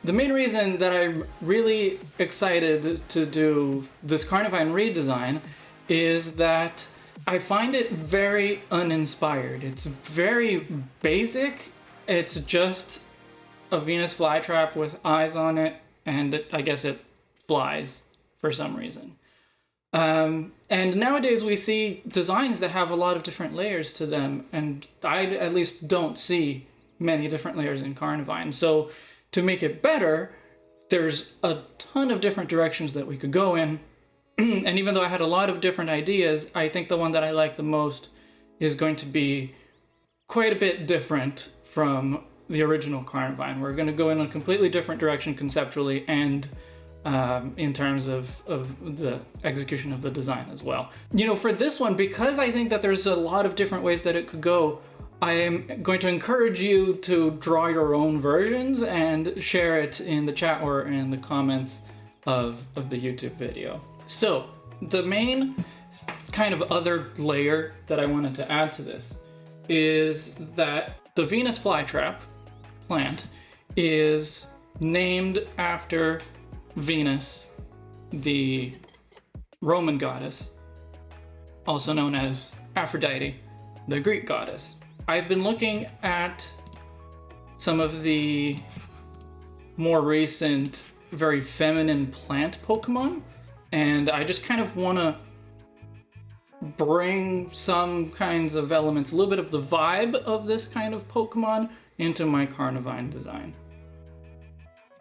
The main reason that I'm really excited to do this Carnivine redesign is that I find it very uninspired. It's very basic. It's just a Venus flytrap with eyes on it, and I guess it flies for some reason. And nowadays we see designs that have a lot of different layers to them, and I at least don't see many different layers in Carnivine. So to make it better, there's a ton of different directions that we could go in. And even though I had a lot of different ideas, I think the one that I like the most is going to be quite a bit different from the original Carnivine. We're going to go in a completely different direction conceptually and in terms of the execution of the design as well. You know, for this one, because I think that there's a lot of different ways that it could go, I am going to encourage you to draw your own versions and share it in the chat or in the comments of the YouTube video. So the main kind of other layer that I wanted to add to this is that the Venus flytrap plant is named after Venus, the Roman goddess, also known as Aphrodite, the Greek goddess. I've been looking at some of the more recent, very feminine plant Pokémon, and I just kind of want to bring some kinds of elements, a little bit of the vibe of this kind of Pokemon into my Carnivine design.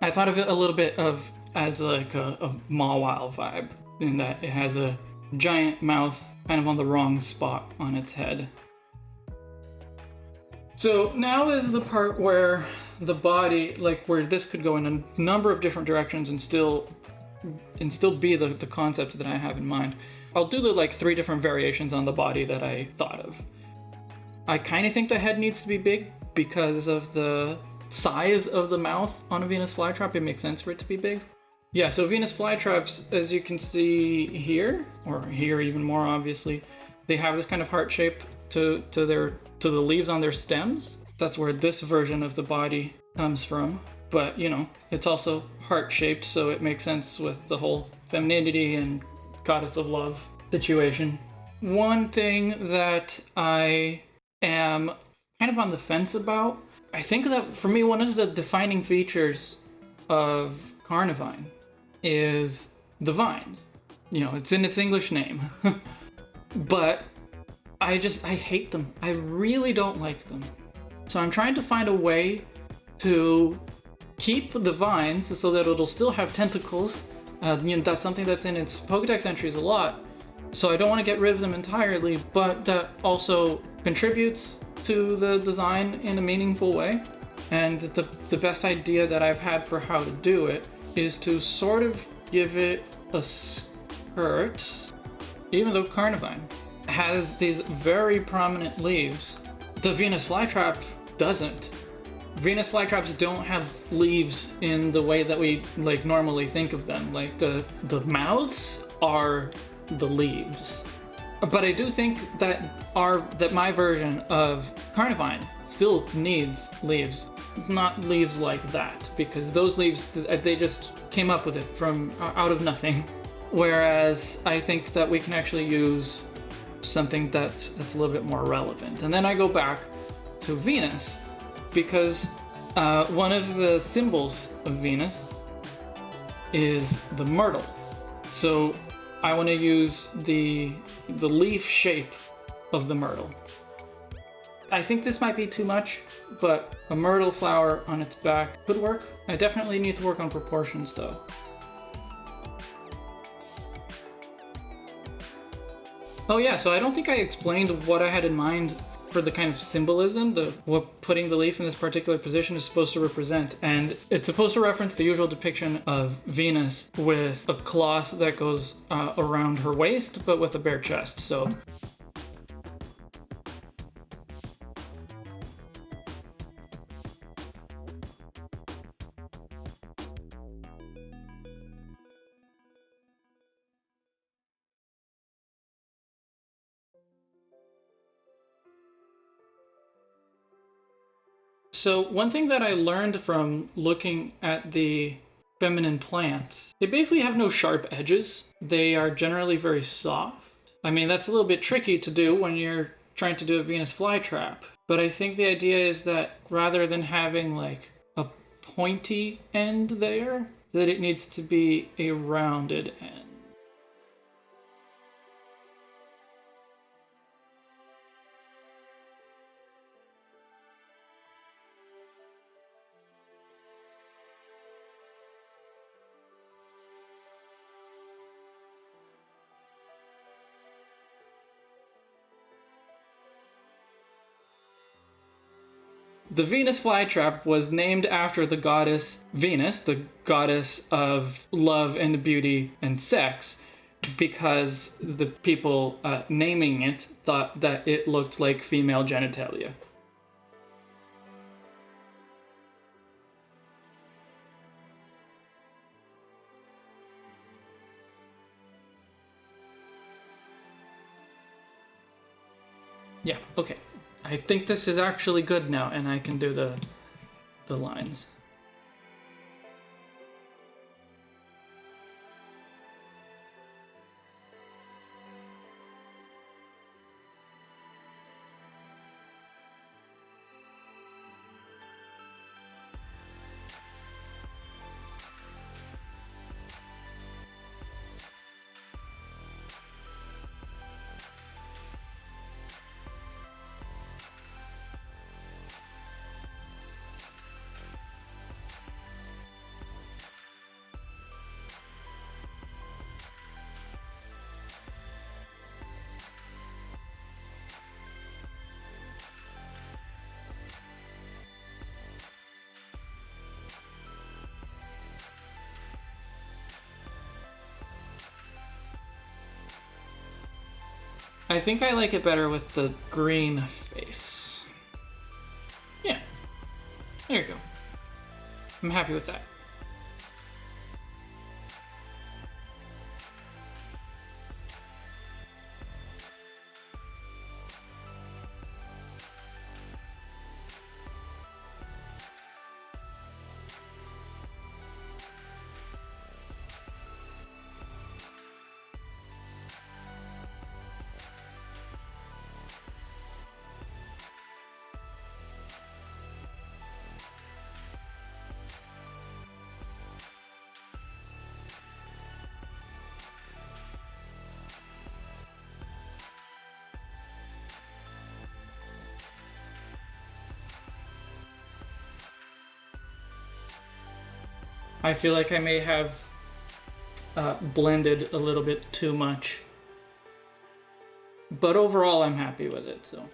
I thought of it a little bit of as like a Mawile vibe, in that it has a giant mouth kind of on the wrong spot on its head. So now is the part where the body, like where this could go in a number of different directions and still be the concept that I have in mind. I'll do the like 3 different variations on the body that I thought of. I kind of think the head needs to be big because of the size of the mouth on a Venus flytrap. It makes sense for it to be big. Yeah, so Venus flytraps, as you can see here, or here even more obviously, they have this kind of heart shape to the leaves on their stems. That's where this version of the body comes from. But, you know, it's also heart-shaped, so it makes sense with the whole femininity and goddess of love situation. One thing that I am kind of on the fence about, I think that for me, one of the defining features of Carnivine is the vines. You know, it's in its English name. But I hate them. I really don't like them. So I'm trying to find a way to keep the vines so that it'll still have tentacles. You know, that's something that's in its Pokédex entries a lot. So I don't want to get rid of them entirely, but that also contributes to the design in a meaningful way. And the best idea that I've had for how to do it is to sort of give it a skirt, even though Carnivine has these very prominent leaves. The Venus flytrap doesn't. Venus flytraps don't have leaves in the way that we like normally think of them. Like the mouths are the leaves. But I do think that my version of Carnivine still needs leaves. Not leaves like that, because those leaves, they just came up with it from out of nothing. Whereas I think that we can actually use something that's a little bit more relevant. And then I go back to Venus, because one of the symbols of Venus is the myrtle. So I want to use the leaf shape of the myrtle. I think this might be too much, but a myrtle flower on its back could work. I definitely need to work on proportions though. Oh yeah, so I don't think I explained what I had in mind for the kind of symbolism, what putting the leaf in this particular position is supposed to represent. And it's supposed to reference the usual depiction of Venus with a cloth that goes around her waist, but with a bare chest. So So one thing that I learned from looking at the feminine plants, they basically have no sharp edges. They are generally very soft. I mean, that's a little bit tricky to do when you're trying to do a Venus flytrap. But I think the idea is that rather than having like a pointy end there, that it needs to be a rounded end. The Venus flytrap was named after the goddess Venus, the goddess of love and beauty and sex, because the people naming it thought that it looked like female genitalia. Yeah, okay. I think this is actually good now, and I can do the lines. I think I like it better with the green face. Yeah, there you go. I'm happy with that. I feel like I may have blended a little bit too much. But overall, I'm happy with it, so.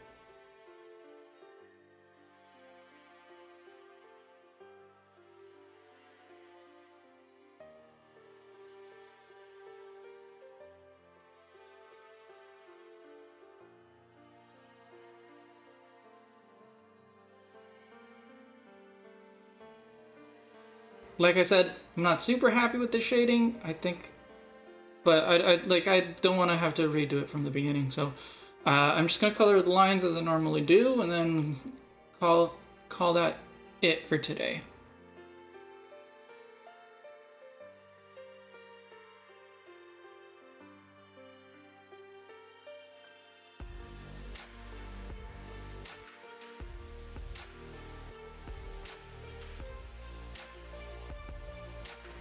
Like I said, I'm not super happy with the shading, I think, but I don't want to have to redo it from the beginning, so I'm just gonna color the lines as I normally do, and then call that it for today.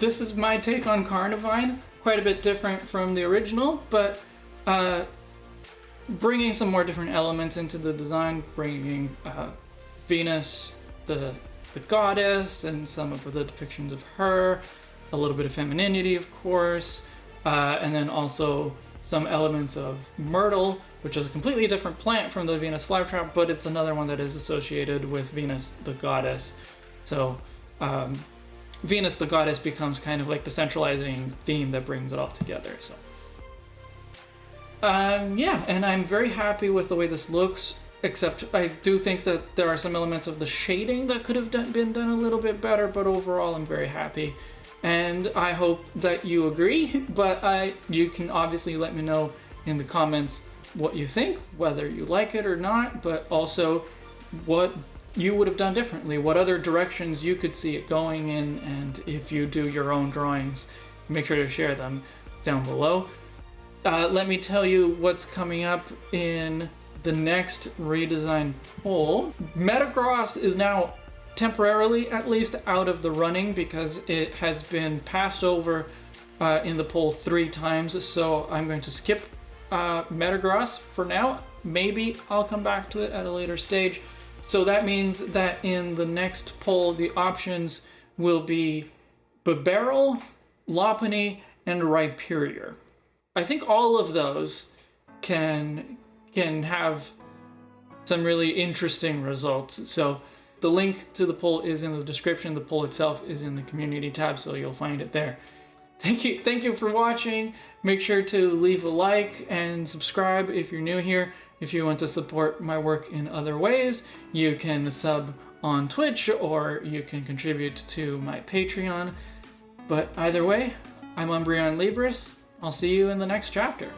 This is my take on Carnivine, quite a bit different from the original, but bringing some more different elements into the design, bringing Venus, the goddess, and some of the depictions of her, a little bit of femininity, of course, and then also some elements of myrtle, which is a completely different plant from the Venus flytrap, but it's another one that is associated with Venus, the goddess. So Venus, the goddess, becomes kind of like the centralizing theme that brings it all together. So, yeah, and I'm very happy with the way this looks, except I do think that there are some elements of the shading that could have been done a little bit better, but overall I'm very happy. And I hope that you agree, but you can obviously let me know in the comments what you think, whether you like it or not, but also what you would have done differently, what other directions you could see it going in, and if you do your own drawings, make sure to share them down below. Let me tell you what's coming up in the next redesign poll. Metagross is now temporarily, at least, out of the running because it has been passed over in the poll 3 times, so I'm going to skip Metagross for now. Maybe I'll come back to it at a later stage. So that means that in the next poll, the options will be Bibarel, Lopunny, and Rhyperior. I think all of those can have some really interesting results. So the link to the poll is in the description. The poll itself is in the community tab, so you'll find it there. Thank you for watching. Make sure to leave a like and subscribe if you're new here. If you want to support my work in other ways, you can sub on Twitch or you can contribute to my Patreon. But either way, I'm Umbreon Libris. I'll see you in the next chapter.